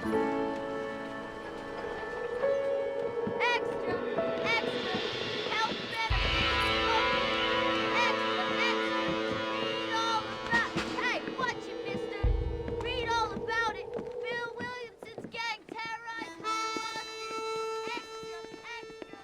Extra, extra, health benefits. Extra, extra, read all about. Hey, watch it, mister. Read all about it. Bill Williamson's gang terrorized Hollywood. Extra, extra.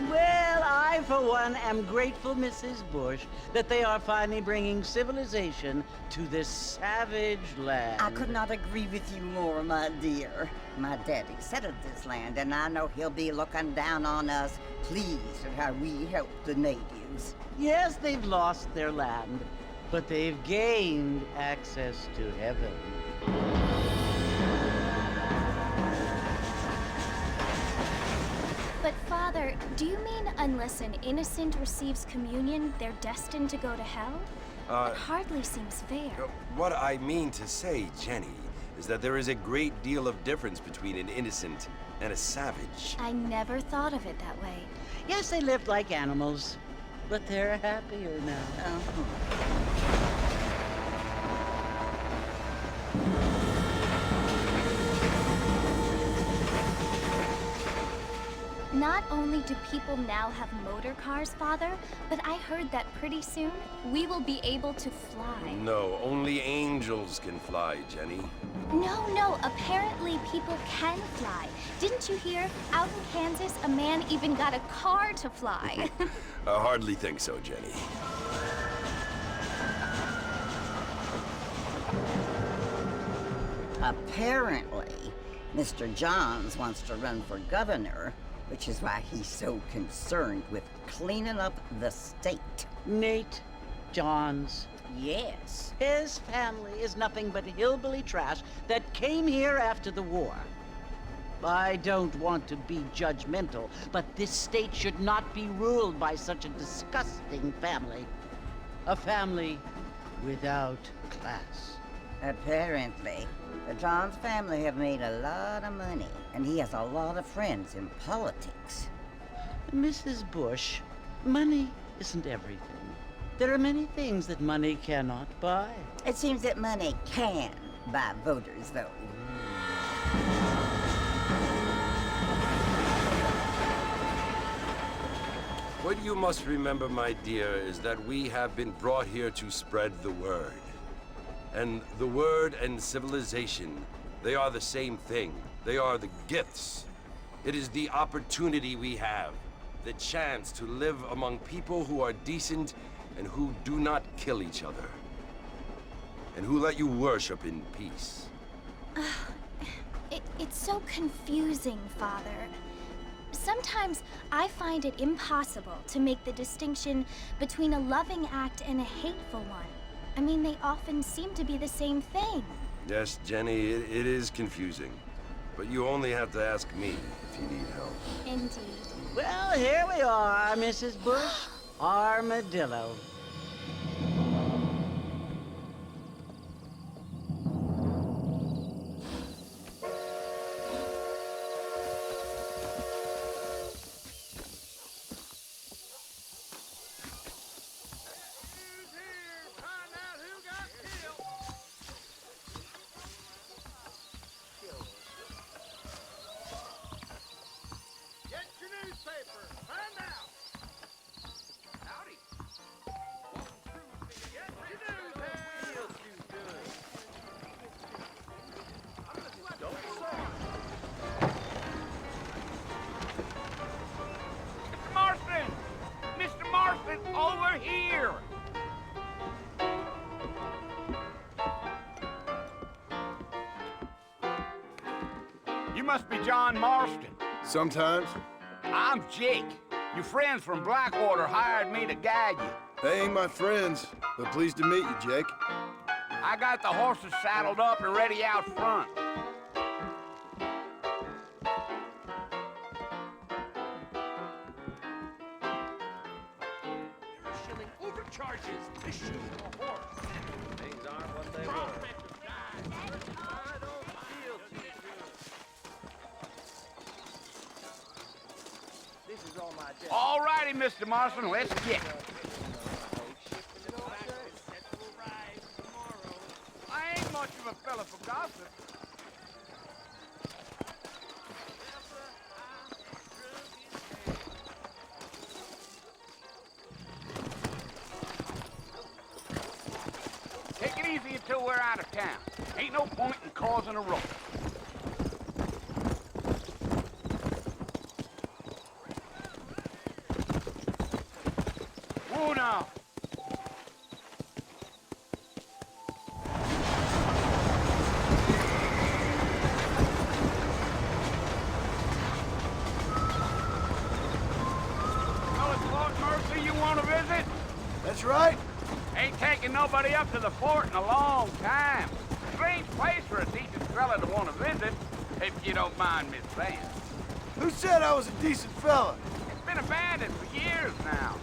Well, I, for one, am grateful, Mrs. Bush, that they are finally bringing civilization to this savage land. I could not agree with you more, my dear. My daddy settled this land, and I know he'll be looking down on us, pleased at how we help the natives. Yes, they've lost their land, but they've gained access to heaven. But Father, do you mean unless an innocent receives communion, they're destined to go to hell? That hardly seems fair. What I mean to say, Jenny, is that there is a great deal of difference between an innocent and a savage. I never thought of it that way. Yes, they lived like animals, but they're happier now. Not only do people now have motor cars, Father, but I heard that pretty soon we will be able to fly. No, only angels can fly, Jenny. No, apparently people can fly. Didn't you hear? Out in Kansas, a man even got a car to fly. I hardly think so, Jenny. Apparently, Mr. Johns wants to run for governor, which is why he's so concerned with cleaning up the state. Nate Johns. Yes. His family is nothing but hillbilly trash that came here after the war. I don't want to be judgmental, but this state should not be ruled by such a disgusting family. A family without class. Apparently, the Johns family have made a lot of money, and he has a lot of friends in politics. Mrs. Bush, money isn't everything. There are many things that money cannot buy. It seems that money can buy voters, though. What you must remember, my dear, is that we have been brought here to spread the word. And the word and civilization, they are the same thing. They are the gifts. It is the opportunity we have, the chance to live among people who are decent and who do not kill each other, and who let you worship in peace. It's so confusing, Father. Sometimes I find it impossible to make the distinction between a loving act and a hateful one. I mean, they often seem to be the same thing. Yes, Jenny, it is confusing. But you only have to ask me if you need help. Indeed. Well, here we are, Mrs. Bush. Armadillo. You must be John Marston. Sometimes. I'm Jake. Your friends from Blackwater hired me to guide you. They ain't my friends, but pleased to meet you, Jake. I got the horses saddled up and ready out front. Shilling overcharges to shoot a horse. Things aren't what they were. I don't feel too good. This is all my debt. All righty, Mr. Marston, let's get it. I ain't much of a fella for gossip. Take it easy until we're out of town. Ain't no point in causing a ruckus. Whoa now. You want to visit? That's right. Ain't taking nobody up to the fort in a long time. Strange place for a decent fella to want to visit, if you don't mind me saying. Who said I was a decent fella? It's been abandoned for years now.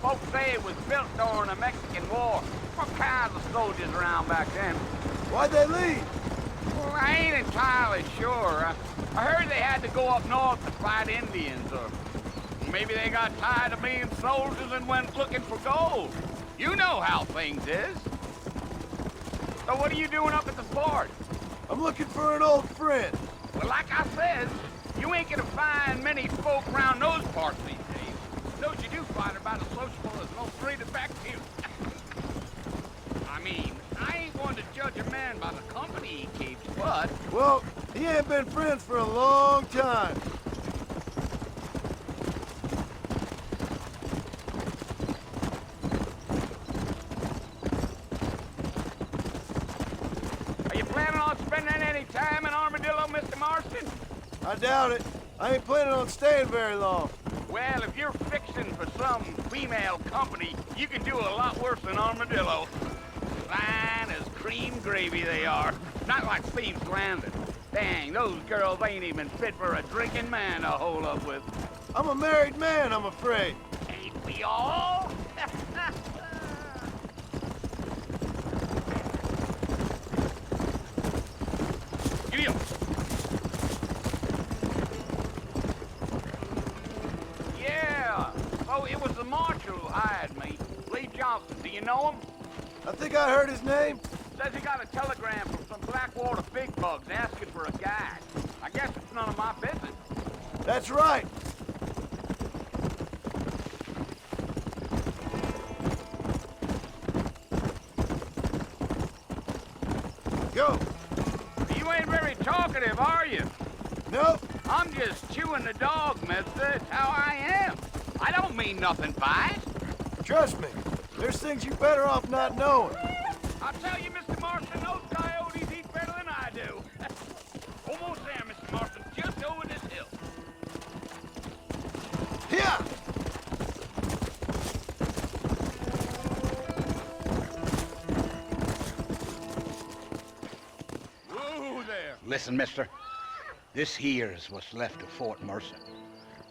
Folks say it was built during the Mexican War. All kinds of soldiers around back then. Why'd they leave? Well, I ain't entirely sure. I heard they had to go up north to fight Indians, or maybe they got tired of being soldiers and went looking for gold. You know how things is. So what are you doing up at the fort? I'm looking for an old friend. Well, like I said, you ain't gonna find many folk around those parts these days. Those you do find are about as sociable as no straight back to you. I mean, I ain't going to judge a man by the company he keeps, but... Well, he ain't been friends for a long time. Are you planning on spending any time in Armadillo, Mr. Marston? I doubt it. I ain't planning on staying very long. Well, if you're fixing for some female company, you can do a lot worse than Armadillo. Fine as cream gravy they are. Not like Steve's Landing. Dang, those girls ain't even fit for a drinking man to hole up with. I'm a married man, I'm afraid. Ain't we all? Give me up. Yeah. Oh, it was the marshal who hired me. Lee Johnson. Do you know him? I think I heard his name. Says he got a telegram from some Blackwater big bugs asking for a guide. I guess it's none of my business. That's right. Go. You ain't very talkative, are you? Nope. I'm just chewing the dog, mister. It's how I am. I don't mean nothing by it. Trust me. There's things you better off not knowing. I'll tell you, Mr. Marston, those coyotes eat better than I do. Almost there, Mr. Marston. Just over this hill. Here! Whoa there. Listen, mister. This here is what's left of Fort Mercer.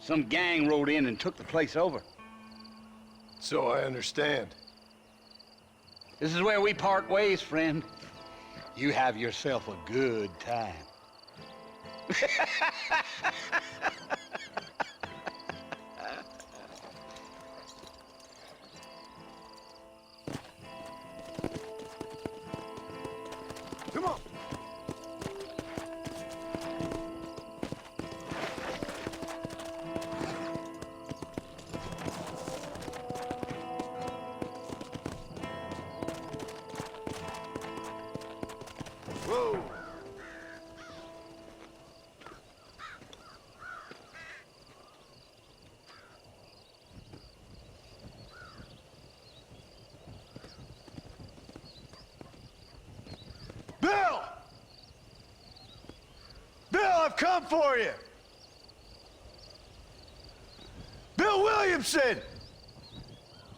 Some gang rode in and took the place over. So I understand. This is where we part ways, friend. You have yourself a good time. Come on. Whoa. I've come for you! Bill Williamson!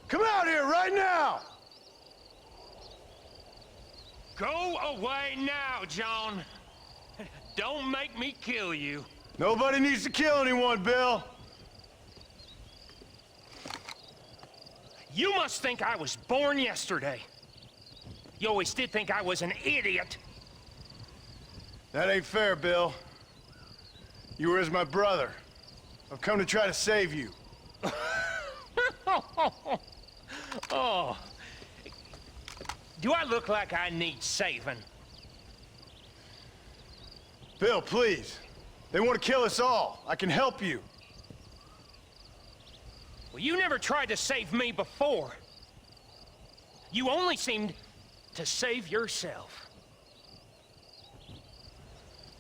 Come out here right now! Go away now, John. Don't make me kill you. Nobody needs to kill anyone, Bill. You must think I was born yesterday. You always did think I was an idiot. That ain't fair, Bill. You were as my brother. I've come to try to save you. Oh. Do I look like I need saving? Bill, please. They want to kill us all. I can help you. Well, you never tried to save me before. You only seemed to save yourself.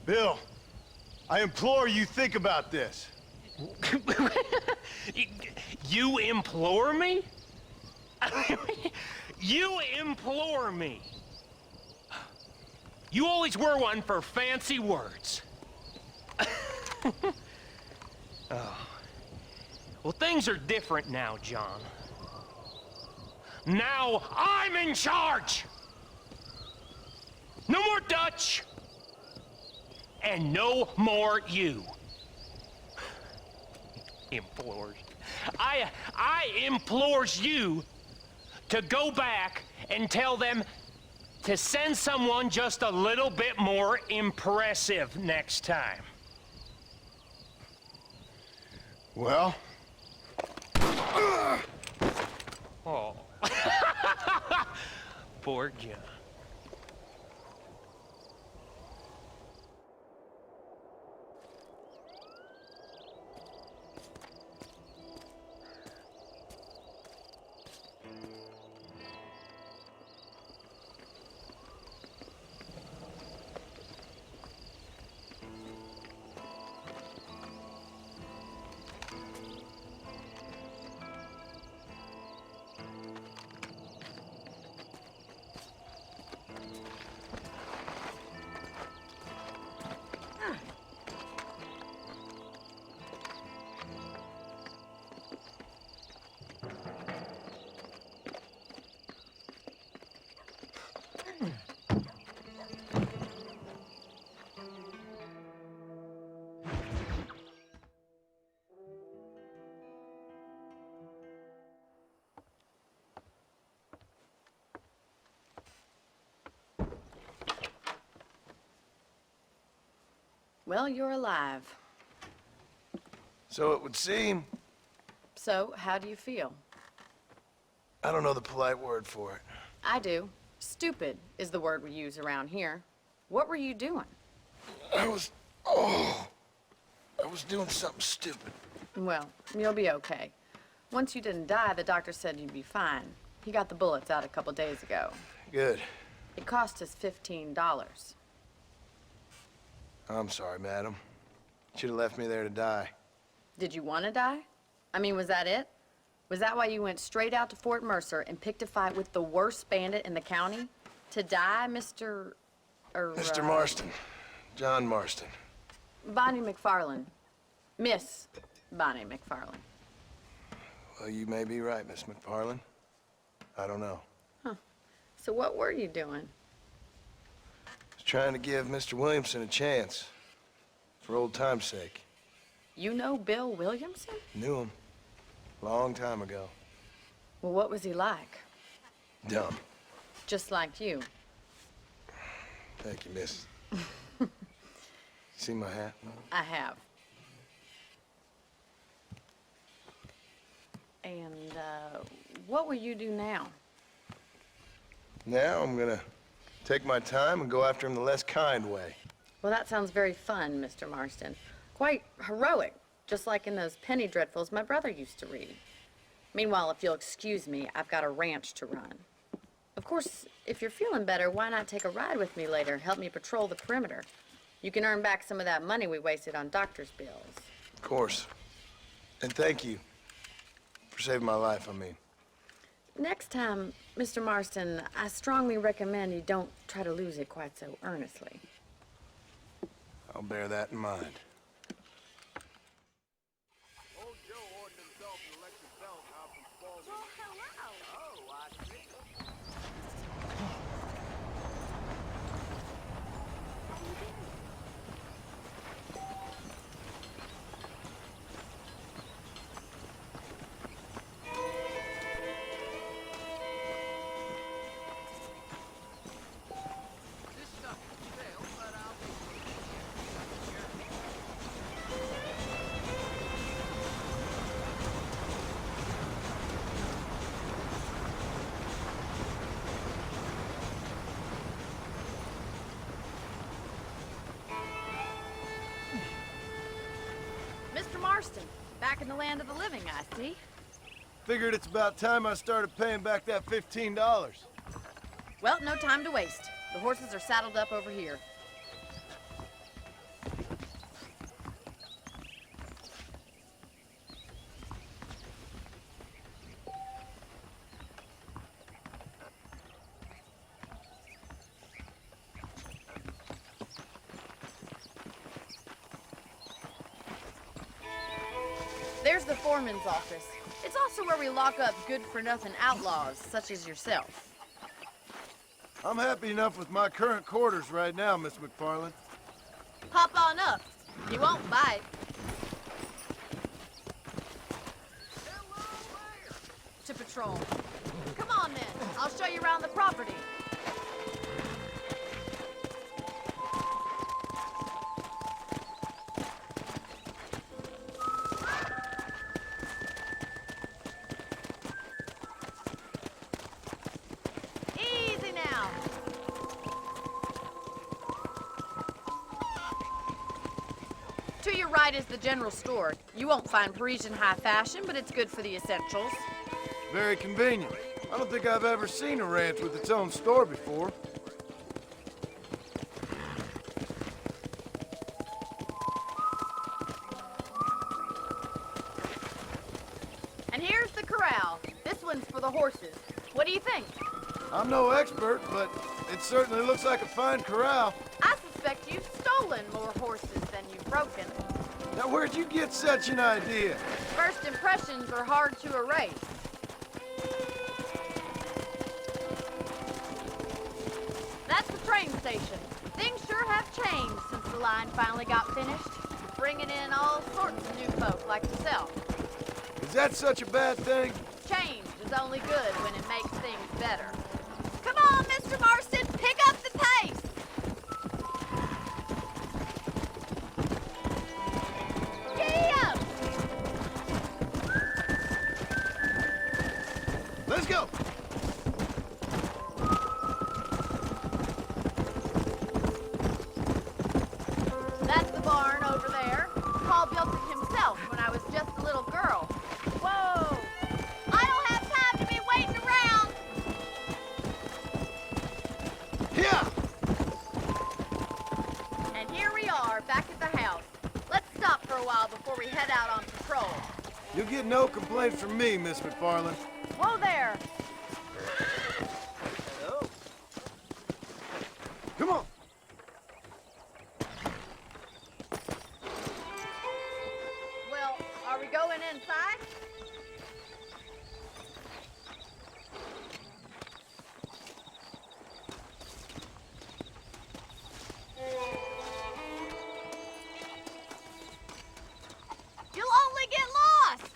Bill, I implore you think about this. You implore me? You implore me. You always were one for fancy words. Oh. Well, things are different now, John. Now I'm in charge! No more Dutch! And no more you. Implores. I implores you to go back and tell them to send someone just a little bit more impressive next time. Well? Oh. Poor John. Well, you're alive. So it would seem. So, how do you feel? I don't know the polite word for it. I do. Stupid is the word we use around here. What were you doing? I was doing something stupid. Well, you'll be okay. Once you didn't die, the doctor said you'd be fine. He got the bullets out a couple days ago. Good. It cost us $15. I'm sorry, madam. Should have left me there to die. Did you want to die? I mean, was that it? Was that why you went straight out to Fort Mercer and picked a fight with the worst bandit in the county? To die, Mr. Mr. Marston. John Marston. Bonnie McFarlane. Miss Bonnie McFarlane. Well, you may be right, Miss McFarlane. I don't know. Huh. So what were you doing? Trying to give Mr. Williamson a chance. For old time's sake. You know Bill Williamson? Knew him. Long time ago. Well, what was he like? Dumb. Just like you. Thank you, miss. See my hat? I have. And, what will you do now? Now I'm gonna take my time and go after him the less kind way. Well, that sounds very fun, Mr. Marston. Quite heroic, just like in those penny dreadfuls my brother used to read. Meanwhile, if you'll excuse me, I've got a ranch to run. Of course, if you're feeling better, why not take a ride with me later? Help me patrol the perimeter. You can earn back some of that money we wasted on doctor's bills. Of course. And thank you for saving my life, I mean. Next time, Mr. Marston, I strongly recommend you don't try to lose it quite so earnestly. I'll bear that in mind. Old Joe ordered himself an electric belt out from Spalding. Well, hello. Oh, I see. This stuff is stale, but I'll Mr. Marston, back in the land of the living, I see. Figured it's about time I started paying back that $15. Well, no time to waste. The horses are saddled up over here. There's the foreman's office. It's also where we lock up good-for-nothing outlaws, such as yourself. I'm happy enough with my current quarters right now, Miss McFarland. Hop on up. You won't bite. To patrol. Come on, then. I'll show you around the property. Easy now. To your right is the general store. You won't find Parisian high fashion, but it's good for the essentials. Very convenient. I don't think I've ever seen a ranch with its own store before. And here's the corral. This one's for the horses. What do you think? I'm no expert, but it certainly looks like a fine corral. I suspect you've stolen more horses than you've broken. Now, where'd you get such an idea? First impressions are hard to erase. That's the train station. Things sure have changed since the line finally got finished. Bringing in all sorts of new folk like yourself. Is that such a bad thing? Change is only good when it makes things better. Come on, Mr. Marston, pick up the pace! Giddy up! Let's go! That's the barn over there. Paul built it himself when I was just a little girl. Whoa! I don't have time to be waiting around! Yeah! And here we are, back at the house. Let's stop for a while before we head out on patrol. You'll get no complaints from me, Miss McFarland. Whoa there! Come on! Well, are we going inside? You'll only get lost!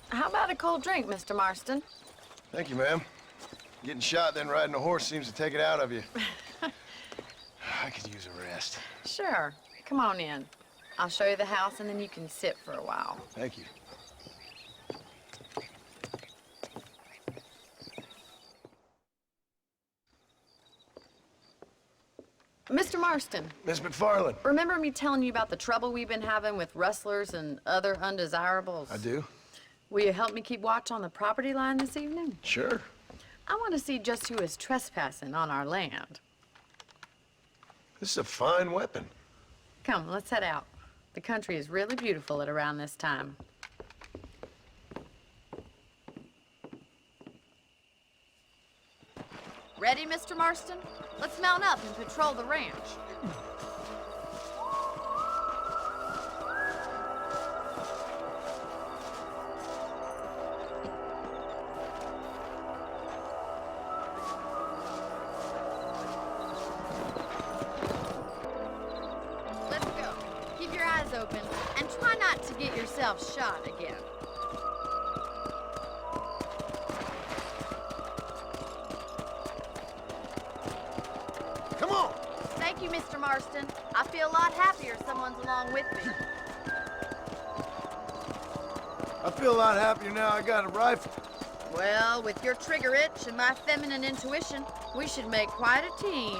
How about a cold drink, Mr. Marston? Thank you, ma'am. Getting shot, then riding a horse seems to take it out of you. I could use a rest. Sure. Come on in. I'll show you the house, and then you can sit for a while. Thank you. Mr. Marston, Miss McFarland. remember me telling you about the trouble we've been having with rustlers and other undesirables? I do? Will you help me keep watch on the property line this evening? Sure. I want to see just who is trespassing on our land. This is a fine weapon. Come, let's head out. The country is really beautiful at around this time. Ready, Mr. Marston? Let's mount up and patrol the ranch. Let's go. Keep your eyes open and try not to get yourself shot again. Come on! Thank you, Mr. Marston. I feel a lot happier someone's along with me. I feel a lot happier now I got a rifle. Well, with your trigger itch and my feminine intuition, we should make quite a team.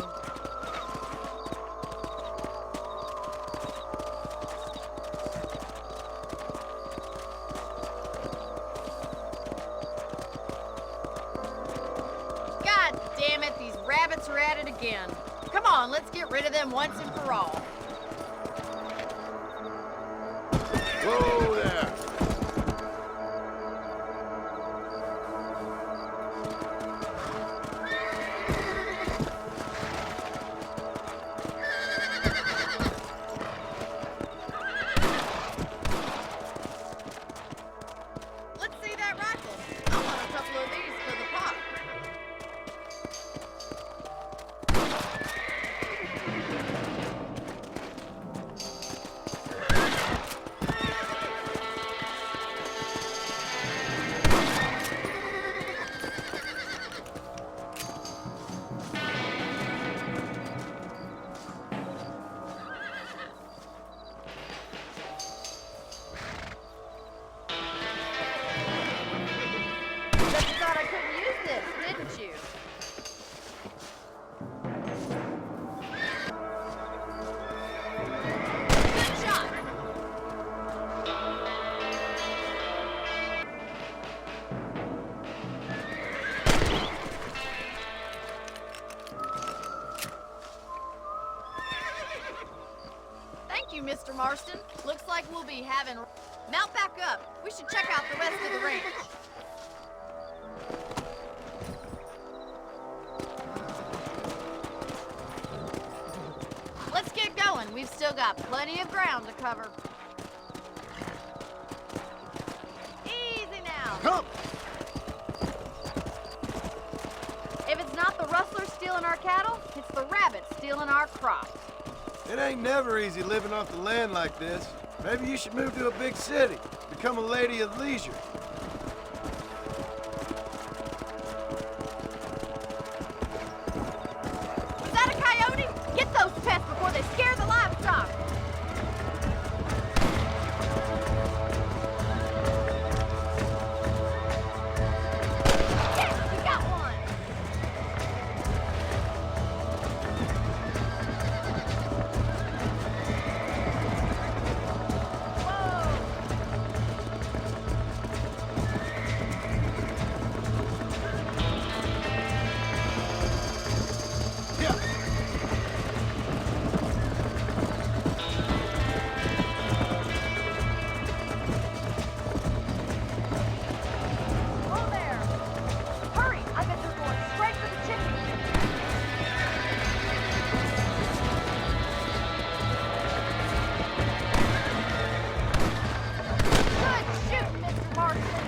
God damn it, these rabbits are at it again. Come on, let's get rid of them once and for all. Whoa there! Let's see that rifle. I want a couple of these for the pot. Bet you thought I couldn't use this, didn't you? Good shot. Thank you, Mr. Marston. Looks like we'll be having... Mount back up. We should check out the rest of the range. Let's get going. We've still got plenty of ground to cover. Easy now. Come! If it's not the rustlers stealing our cattle, it's the rabbits stealing our crops. It ain't never easy living off the land like this. Maybe you should move to a big city. Become a lady of leisure. Was that a coyote? Get those pests before they scare the livestock. Yes, we got one. Yeah. Whoa there. Hurry, I bet they're going straight for the chicken. Good shoot, Mr. Marston.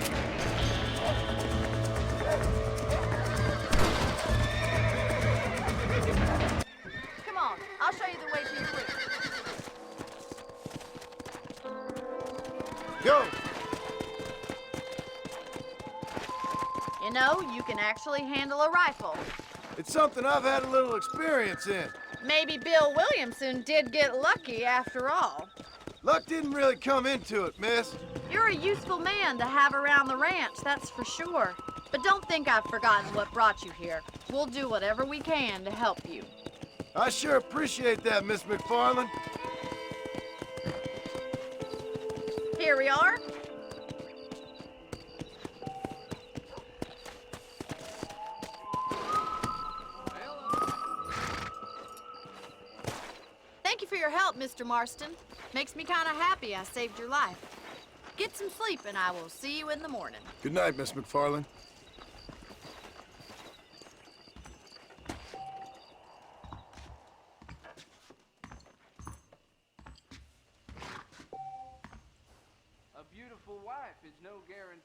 Come on, I'll show you the way to your room. Go! You know, you can actually handle a rifle. It's something I've had a little experience in. Maybe Bill Williamson did get lucky after all. Luck didn't really come into it, miss. You're a useful man to have around the ranch, that's for sure. But don't think I've forgotten what brought you here. We'll do whatever we can to help you. I sure appreciate that, Miss McFarland. Here we are. Thank you for your help, Mr. Marston. Makes me kind of happy I saved your life. Get some sleep and I will see you in the morning. Good night, Miss McFarland. no guarantee